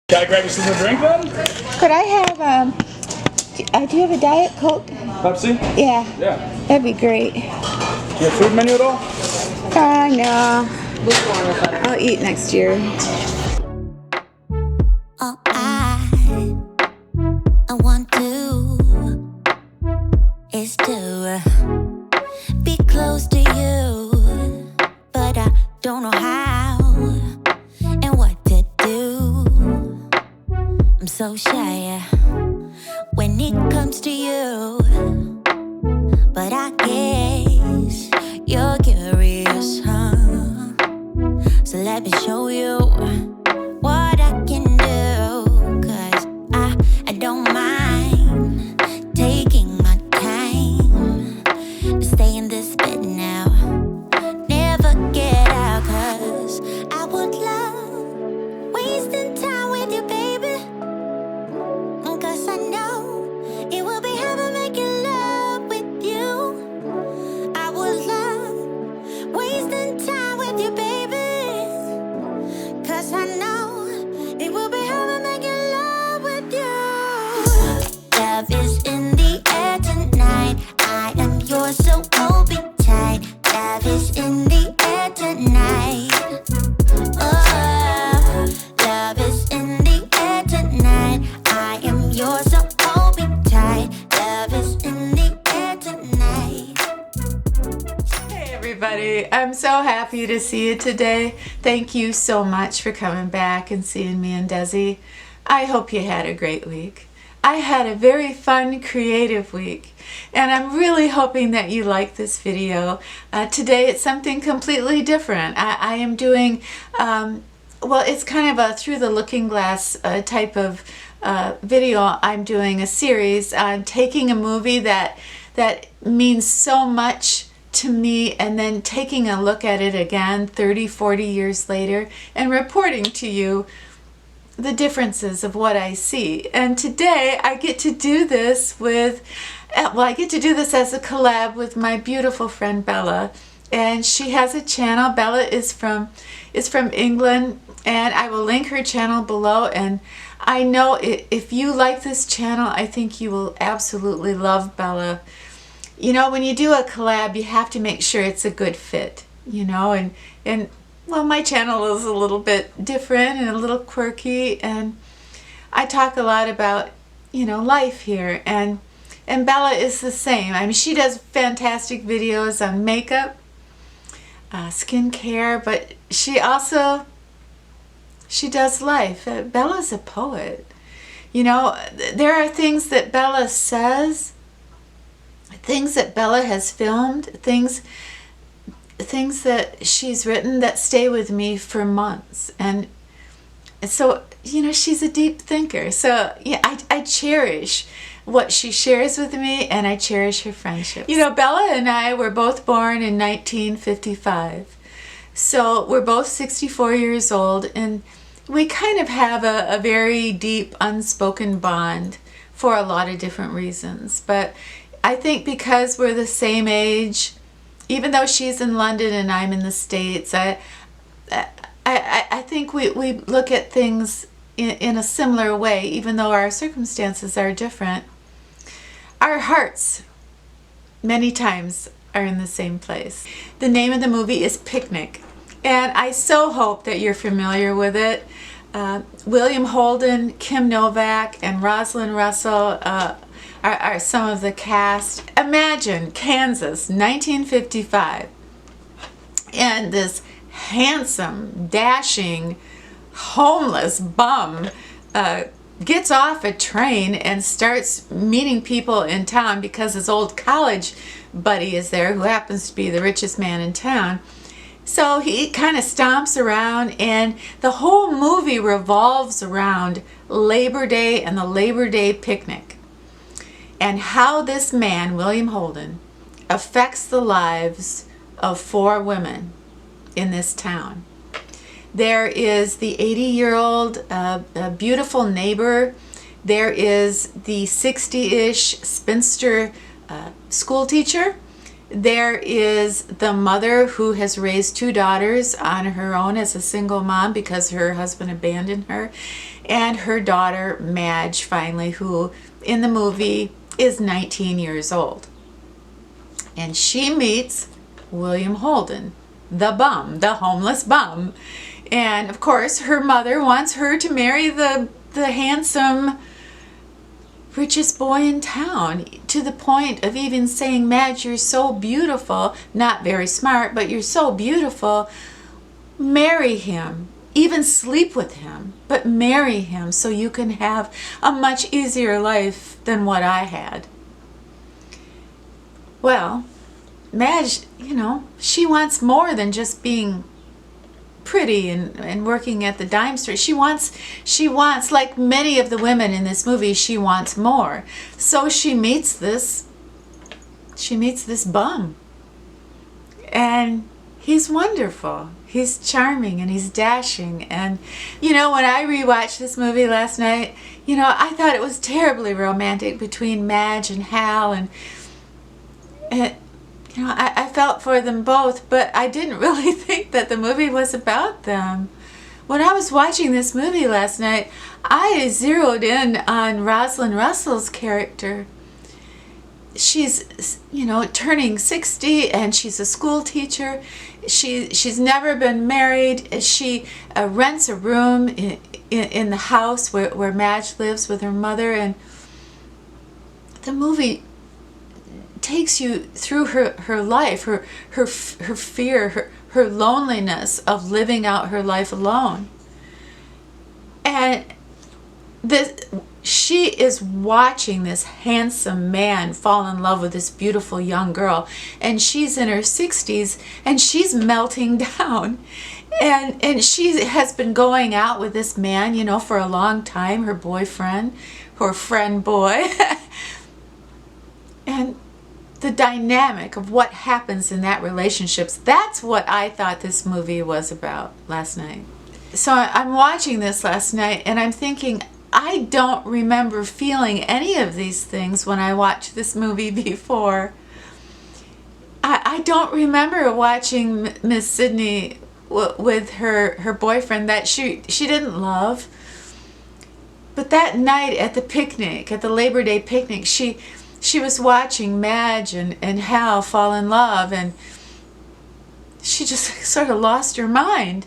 Can I grab you some drink then? Could I have, do you have a Diet Coke? Pepsi? Yeah. Yeah. That'd be great. You have food menu at all? No. I'll eat next year. All I want to is to be close to you, but I don't know how and what to do. I'm so shy when it comes to you, but I guess you're curious, huh? So let me show you what I can do, 'cause I don't mind taking my time to stay in this bed now, never get out, 'cause I would love wasting time with you, baby, 'cause I know it will be heaven making love with you. I would love wasting time with you, baby, 'cause I know it will be heaven making love with you. Love is in the air tonight. I am yours, so hold me tight. Love is in the air tonight. Oh, love is in the air tonight. I am yours, so hold me tight. Love is in the air tonight. Hey everybody, I'm so happy to see you today. Thank you so much for coming back and seeing me and Desi. I hope you had a great week. I had a very fun, creative week, and I'm really hoping that you like this video. Today it's something completely different. I am doing, well, it's kind of a through the looking glass type of video. I'm doing a series on taking a movie that means so much to me and then taking a look at it again 30, 40 years later and reporting to you the differences of what I see. And today I get to do this with, well, I get to do this as a collab with my beautiful friend Bella, and she has a channel. Bella is from England, and I will link her channel below. And I know if you like this channel, I think you will absolutely love Bella. You know, when you do a collab, you have to make sure it's a good fit, you know, and well, my channel is a little bit different and a little quirky, and I talk a lot about, you know, life here, and Bella is the same. I mean, she does fantastic videos on makeup, skincare, but she does life. Bella's a poet. You know, there are things that Bella says, things that Bella has filmed, things that she's written that stay with me for months. And so, you know, she's a deep thinker. So yeah, I cherish what she shares with me, and I cherish her friendship. You know, Bella and I were both born in 1955. So we're both 64 years old, and we kind of have a very deep unspoken bond for a lot of different reasons. But I think because we're the same age, even though she's in London and I'm in the States, I think we look at things in a similar way, even though our circumstances are different. Our hearts, many times, are in the same place. The name of the movie is Picnic, and I so hope that you're familiar with it. William Holden, Kim Novak, and Rosalind Russell are some of the cast. Imagine Kansas, 1955, and this handsome, dashing, homeless bum gets off a train and starts meeting people in town because his old college buddy is there, who happens to be the richest man in town. So he kind of stomps around, and the whole movie revolves around Labor Day and the Labor Day picnic, and how this man, William Holden, affects the lives of 4 women in this town. There is the 80-year-old beautiful neighbor. There is the 60-ish spinster school teacher. There is the mother who has raised 2 daughters on her own as a single mom because her husband abandoned her. and her daughter Madge, finally, who in the movie is 19 years old. And she meets William Holden, the bum, the homeless bum. And of course her mother wants her to marry the handsome richest boy in town, to the point of even saying, Madge, you're so beautiful, not very smart, but you're so beautiful, marry him, even sleep with him, but marry him so you can have a much easier life than what I had. Well, Madge, you know, she wants more than just being pretty and working at the dime store. She wants, like many of the women in this movie, she wants more. So she meets this bum. And he's wonderful. He's charming and he's dashing. And, you know, when I rewatched this movie last night, you know, I thought it was terribly romantic between Madge and Hal. And you know, I felt for them both, but I didn't really think that the movie was about them. When I was watching this movie last night, I zeroed in on Rosalind Russell's character. She's, you know, turning 60 and she's a school teacher. She's never been married. She rents a room in the house where Madge lives with her mother, and the movie takes you through her life, her fear, her loneliness of living out her life alone. And she is watching this handsome man fall in love with this beautiful young girl, and she's in her 60s and she's melting down. And she has been going out with this man, you know, for a long time, her boyfriend, her friend boy. And the dynamic of what happens in that relationship, that's what I thought this movie was about last night. So I'm watching this last night and I'm thinking, I don't remember feeling any of these things when I watched this movie before. I don't remember watching Miss Sidney with her boyfriend that she didn't love. But that night at the picnic, at the Labor Day picnic, she was watching Madge and Hal fall in love, and she just sort of lost her mind.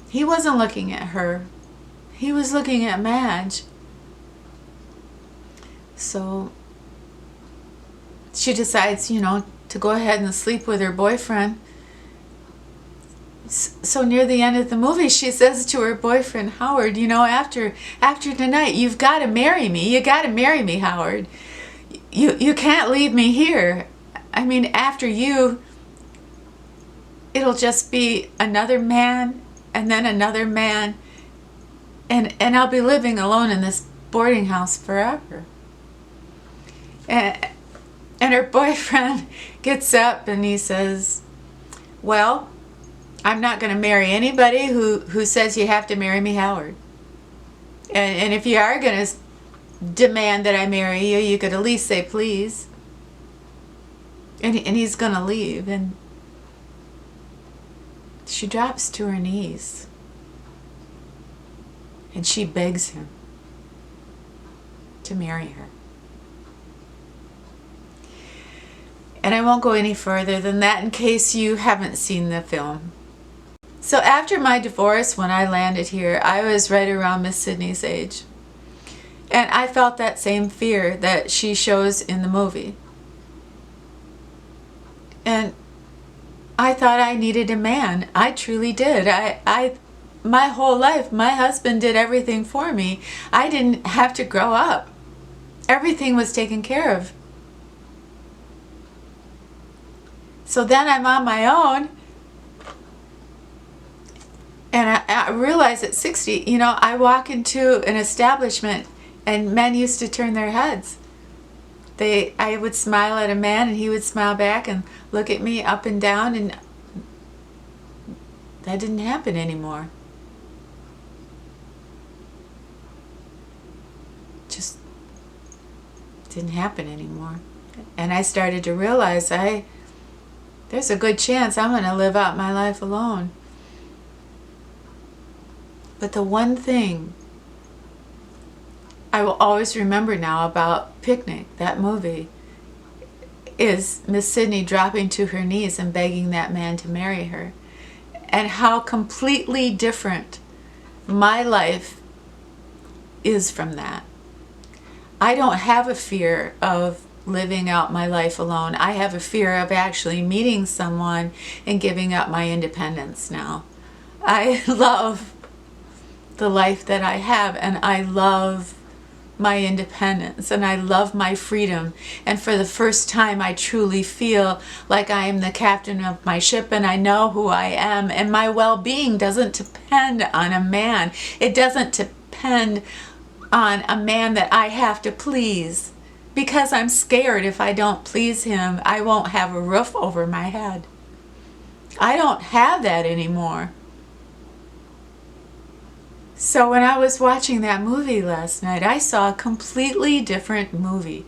He wasn't looking at her. He was looking at Madge. So she decides, you know, to go ahead and sleep with her boyfriend. So near the end of the movie, she says to her boyfriend, Howard, you know, after tonight, you've got to marry me. You got to marry me, Howard. You can't leave me here. I mean, after you, it'll just be another man and then another man. And I'll be living alone in this boarding house forever. And her boyfriend gets up and he says, well, I'm not going to marry anybody who says you have to marry me, Howard. And if you are going to demand that I marry you, you could at least say please. And he's going to leave. And she drops to her knees. And she begs him to marry her. And I won't go any further than that in case you haven't seen the film. So after my divorce, when I landed here, I was right around Miss Sidney's age. And I felt that same fear that she shows in the movie. And I thought I needed a man. I truly did. My whole life, my husband did everything for me. I didn't have to grow up. Everything was taken care of. So then I'm on my own. And I realized at 60, you know, I walk into an establishment and men used to turn their heads. I would smile at a man and he would smile back and look at me up and down, and that didn't happen anymore. Just didn't happen anymore. And I started to realize there's a good chance I'm going to live out my life alone. But the one thing I will always remember now about Picnic, that movie, is Miss Sidney dropping to her knees and begging that man to marry her. And how completely different my life is from that. I don't have a fear of living out my life alone. I have a fear of actually meeting someone and giving up my independence now. I love the life that I have, and I love my independence, and I love my freedom. And for the first time, I truly feel like I am the captain of my ship, and I know who I am, and my well-being doesn't depend on a man. It doesn't depend on a man that I have to please, because I'm scared if I don't please him, I won't have a roof over my head. I don't have that anymore. So when I was watching that movie last night, I saw a completely different movie.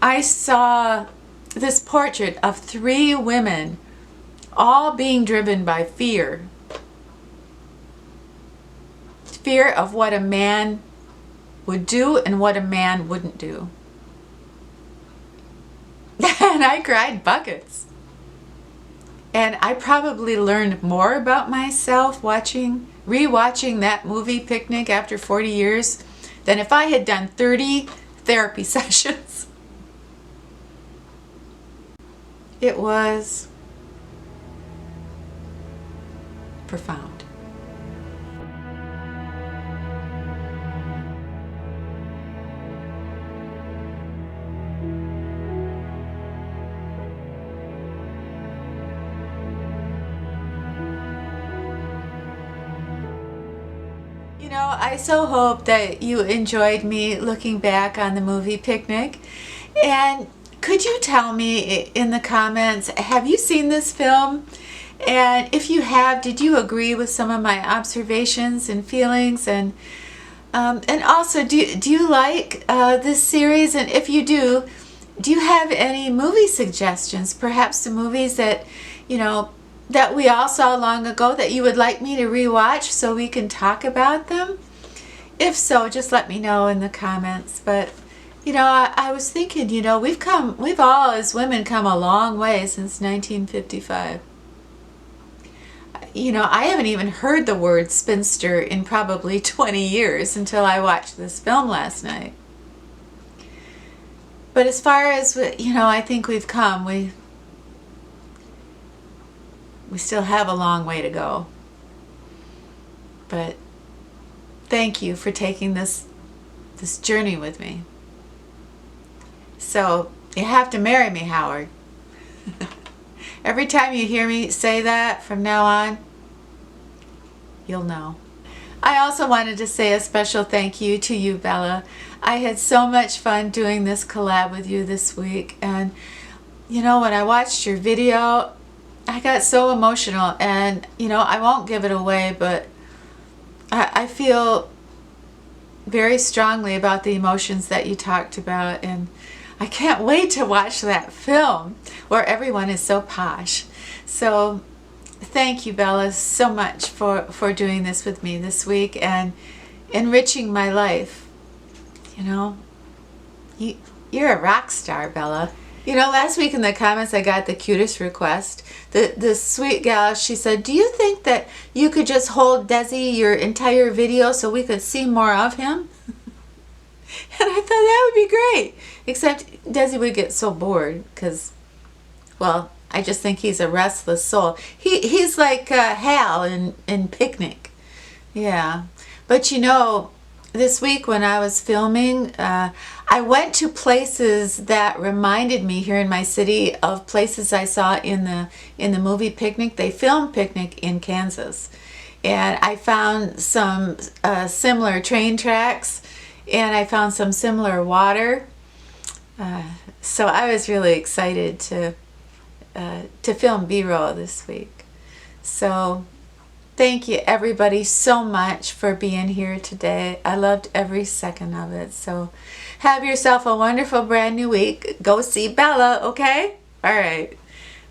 I saw this portrait of 3 women, all being driven by fear. Fear of what a man would do and what a man wouldn't do. And I cried buckets. And I probably learned more about myself rewatching that movie Picnic after 40 years than if I had done 30 therapy sessions. It was profound. You know, I so hope that you enjoyed me looking back on the movie Picnic. And could you tell me in the comments, have you seen this film? And if you have, did you agree with some of my observations and feelings? And also, do you like this series? And if you do you have any movie suggestions? Perhaps some movies that, you know, that we all saw long ago that you would like me to rewatch so we can talk about them? If so, just let me know in the comments. But, you know, I was thinking, you know, we've all as women come a long way since 1955. You know, I haven't even heard the word spinster in probably 20 years until I watched this film last night. But as far as, you know, I think we've come, we still have a long way to go. But thank you for taking this journey with me. So you have to marry me, Howard. Every time you hear me say that from now on, you'll know. I also wanted to say a special thank you to you, Bella. I had so much fun doing this collab with you this week. And, you know, when I watched your video, I got so emotional. And, you know, I won't give it away, but I feel very strongly about the emotions that you talked about. And I can't wait to watch that film where everyone is so posh. So thank you, Bella, so much for doing this with me this week and enriching my life. You know, you're a rock star, Bella. You know, last week in the comments I got the cutest request. The sweet gal, she said, do you think that you could just hold Desi your entire video so we could see more of him? And I thought that would be great. Except Desi would get so bored because, well, I just think he's a restless soul. He's like Hal in Picnic. Yeah. But you know, this week when I was filming, I went to places that reminded me here in my city of places I saw in the movie Picnic. They filmed Picnic in Kansas. And I found some similar train tracks, and I found some similar water. So I was really excited to film B-roll this week. So thank you everybody so much for being here today. I loved every second of it. So have yourself a wonderful brand new week. Go see Bella, okay? All right.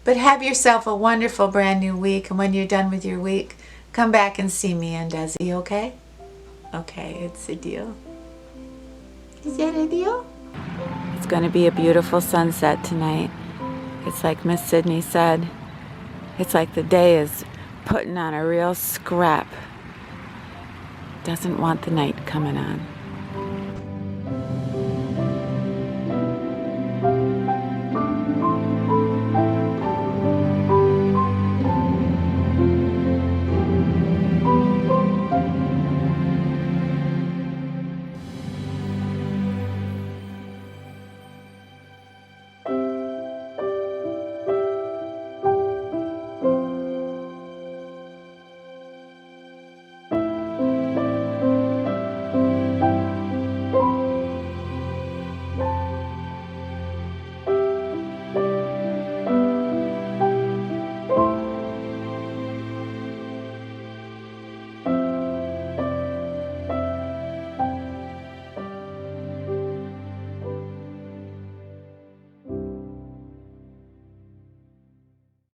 But have yourself a wonderful brand new week. And when you're done with your week, come back and see me and Desi, okay? Okay, it's a deal. Is that a deal? It's going to be a beautiful sunset tonight. It's like Miss Sidney said. It's like the day is putting on a real scrap. Doesn't want the night coming on.